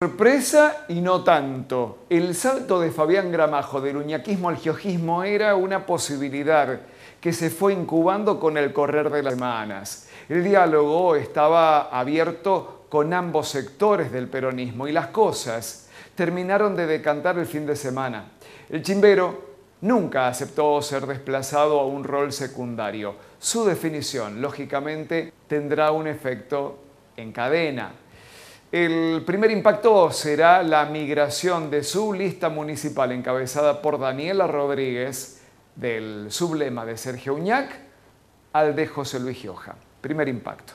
Sorpresa y no tanto. El salto de Fabián Gramajo del uñaquismo al giojismo era una posibilidad que se fue incubando con el correr de las semanas. El diálogo estaba abierto con ambos sectores del peronismo y las cosas terminaron de decantar el fin de semana. El chimbero nunca aceptó ser desplazado a un rol secundario. Su definición, lógicamente, tendrá un efecto en cadena. El primer impacto será la migración de su lista municipal encabezada por Daniela Rodríguez del sublema de Sergio Uñac al de José Luis Gioja. Primer impacto.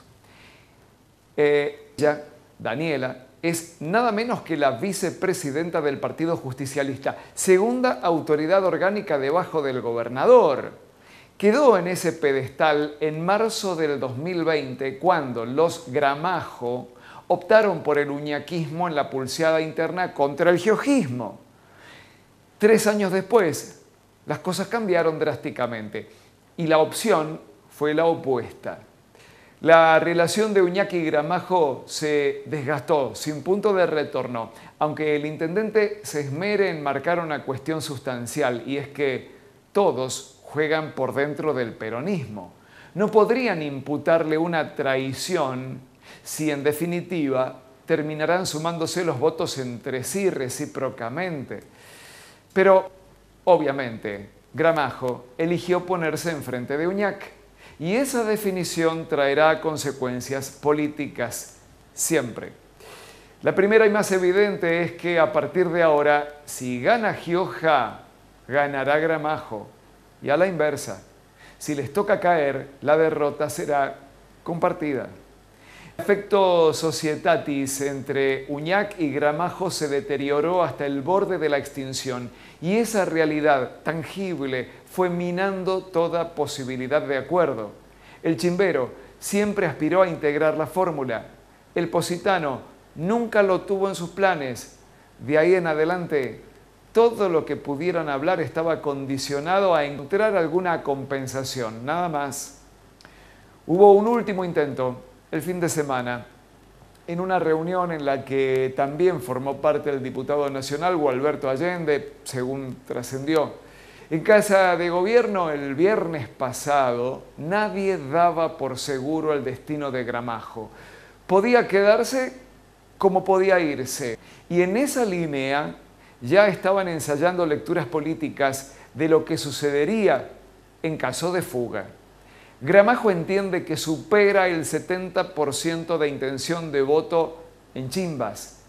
Daniela, es nada menos que la vicepresidenta del Partido Justicialista, segunda autoridad orgánica debajo del gobernador. Quedó en ese pedestal en marzo del 2020 cuando los Gramajo optaron por el uñaquismo en la pulseada interna contra el giojismo. 3 años después, las cosas cambiaron drásticamente y la opción fue la opuesta. La relación de Uñac y Gramajo se desgastó sin punto de retorno, aunque el intendente se esmere en marcar una cuestión sustancial, y es que todos juegan por dentro del peronismo. No podrían imputarle una traición si en definitiva terminarán sumándose los votos entre sí recíprocamente. Pero, obviamente, Gramajo eligió ponerse enfrente de Uñac, y esa definición traerá consecuencias políticas siempre. La primera y más evidente es que a partir de ahora, si gana Gioja, ganará Gramajo, y a la inversa. Si les toca caer, la derrota será compartida. El efecto societatis entre Uñac y Gramajo se deterioró hasta el borde de la extinción, y esa realidad tangible fue minando toda posibilidad de acuerdo. El chimbero siempre aspiró a integrar la fórmula. El positano nunca lo tuvo en sus planes. De ahí en adelante, todo lo que pudieran hablar estaba condicionado a encontrar alguna compensación, nada más. Hubo un último intento el fin de semana, en una reunión en la que también formó parte el diputado nacional Gualberto Allende, según trascendió. En Casa de Gobierno el viernes pasado nadie daba por seguro el destino de Gramajo. Podía quedarse como podía irse. Y en esa línea ya estaban ensayando lecturas políticas de lo que sucedería en caso de fuga. Gramajo entiende que supera el 70% de intención de voto en Chimbas,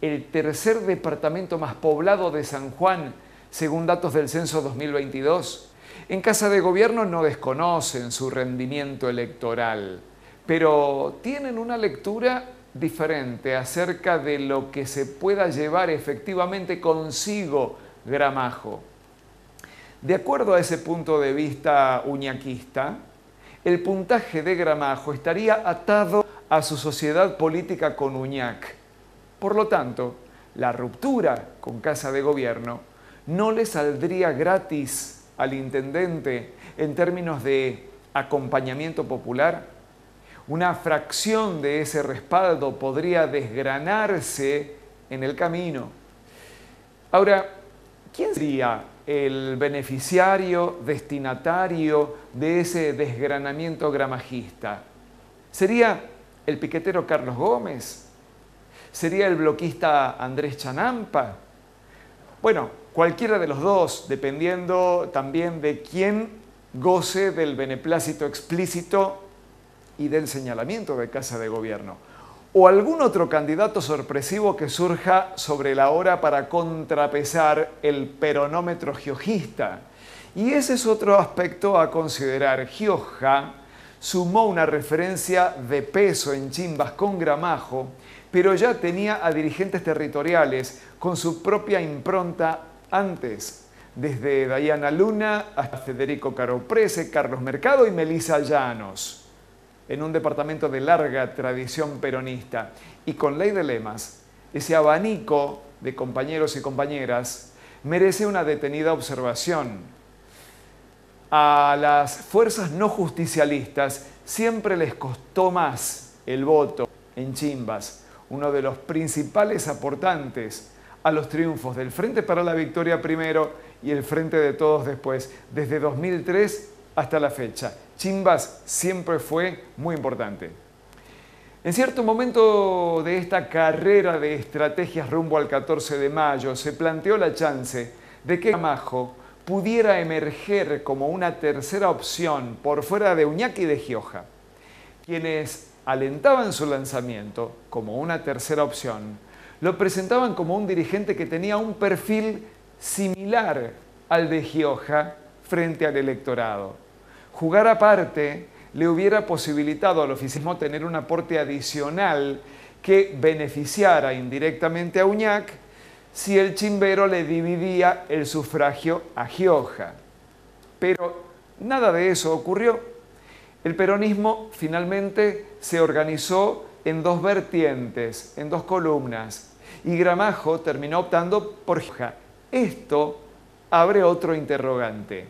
el tercer departamento más poblado de San Juan, según datos del censo 2022. En Casa de Gobierno no desconocen su rendimiento electoral, pero tienen una lectura diferente acerca de lo que se pueda llevar efectivamente consigo Gramajo. De acuerdo a ese punto de vista uñaquista, el puntaje de Gramajo estaría atado a su sociedad política con Uñac. Por lo tanto, la ruptura con Casa de Gobierno no le saldría gratis al intendente en términos de acompañamiento popular. Una fracción de ese respaldo podría desgranarse en el camino. Ahora, ¿quién sería el beneficiario, destinatario de ese desgranamiento gramajista? ¿Sería el piquetero Carlos Gómez? ¿Sería el bloquista Andrés Chanampa? Bueno, cualquiera de los dos, dependiendo también de quién goce del beneplácito explícito y del señalamiento de Casa de Gobierno. O algún otro candidato sorpresivo que surja sobre la hora para contrapesar el peronómetro giojista. Y ese es otro aspecto a considerar. Gioja sumó una referencia de peso en Chimbas con Gramajo, pero ya tenía a dirigentes territoriales con su propia impronta antes, desde Dayana Luna hasta Federico Caroprese, Carlos Mercado y Melisa Llanos, en un departamento de larga tradición peronista. Y con ley de lemas, ese abanico de compañeros y compañeras merece una detenida observación. A las fuerzas no justicialistas siempre les costó más el voto en Chimbas. uno de los principales aportantes a los triunfos del Frente para la Victoria primero y el Frente de Todos después, desde 2003 hasta la fecha. Chimbas siempre fue muy importante. En cierto momento de esta carrera de estrategias rumbo al 14 de mayo, se planteó la chance de que Gramajo pudiera emerger como una tercera opción por fuera de Uñac y de Gioja. Quienes alentaban su lanzamiento como una tercera opción, lo presentaban como un dirigente que tenía un perfil similar al de Gioja frente al electorado. Jugar aparte le hubiera posibilitado al oficialismo tener un aporte adicional que beneficiara indirectamente a Uñac si el chimbero le dividía el sufragio a Gioja. Pero nada de eso ocurrió. El peronismo finalmente se organizó en dos vertientes, en dos columnas, y Gramajo terminó optando por Gioja. Esto abre otro interrogante.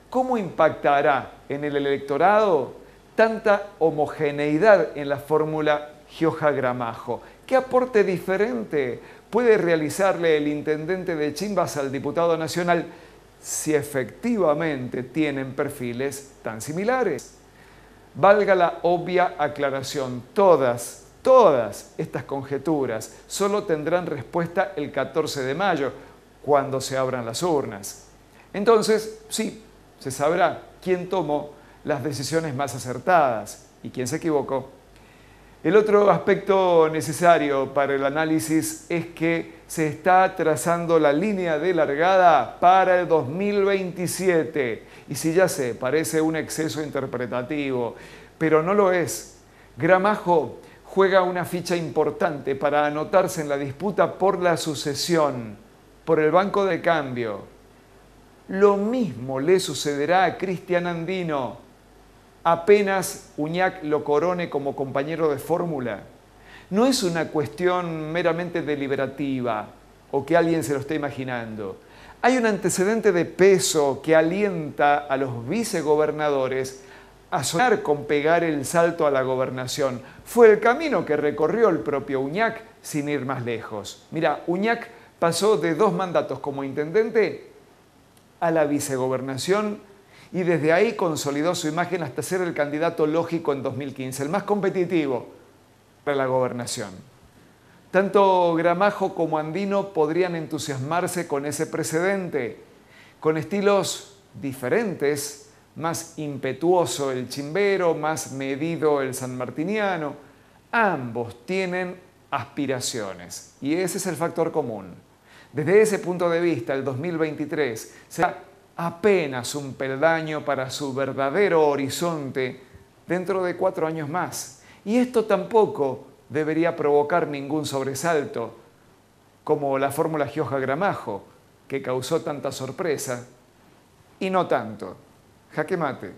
¿Cómo impactará en el electorado tanta homogeneidad en la fórmula Gioja-Gramajo? ¿Qué aporte diferente puede realizarle el intendente de Chimbas al diputado nacional si efectivamente tienen perfiles tan similares? Valga la obvia aclaración, todas estas conjeturas solo tendrán respuesta el 14 de mayo, cuando se abran las urnas. Entonces, sí, se sabrá quién tomó las decisiones más acertadas y quién se equivocó. El otro aspecto necesario para el análisis es que se está trazando la línea de largada para el 2027. Y si ya sé, parece un exceso interpretativo, pero no lo es. Gramajo juega una ficha importante para anotarse en la disputa por la sucesión, por el banco de cambio. Lo mismo le sucederá a Cristian Andino, apenas Uñac lo corone como compañero de fórmula. No es una cuestión meramente deliberativa o que alguien se lo esté imaginando. Hay un antecedente de peso que alienta a los vicegobernadores a soñar con pegar el salto a la gobernación. Fue el camino que recorrió el propio Uñac sin ir más lejos. Mira, Uñac pasó de 2 mandatos como intendente a la vicegobernación y desde ahí consolidó su imagen hasta ser el candidato lógico en 2015, el más competitivo para la gobernación. Tanto Gramajo como Andino podrían entusiasmarse con ese precedente, con estilos diferentes, más impetuoso el chimbero, más medido el sanmartiniano. Ambos tienen aspiraciones y ese es el factor común. Desde ese punto de vista, el 2023 será apenas un peldaño para su verdadero horizonte dentro de 4 años más. Y esto tampoco debería provocar ningún sobresalto, como la fórmula Gioja-Gramajo, que causó tanta sorpresa, y no tanto. Jaque mate.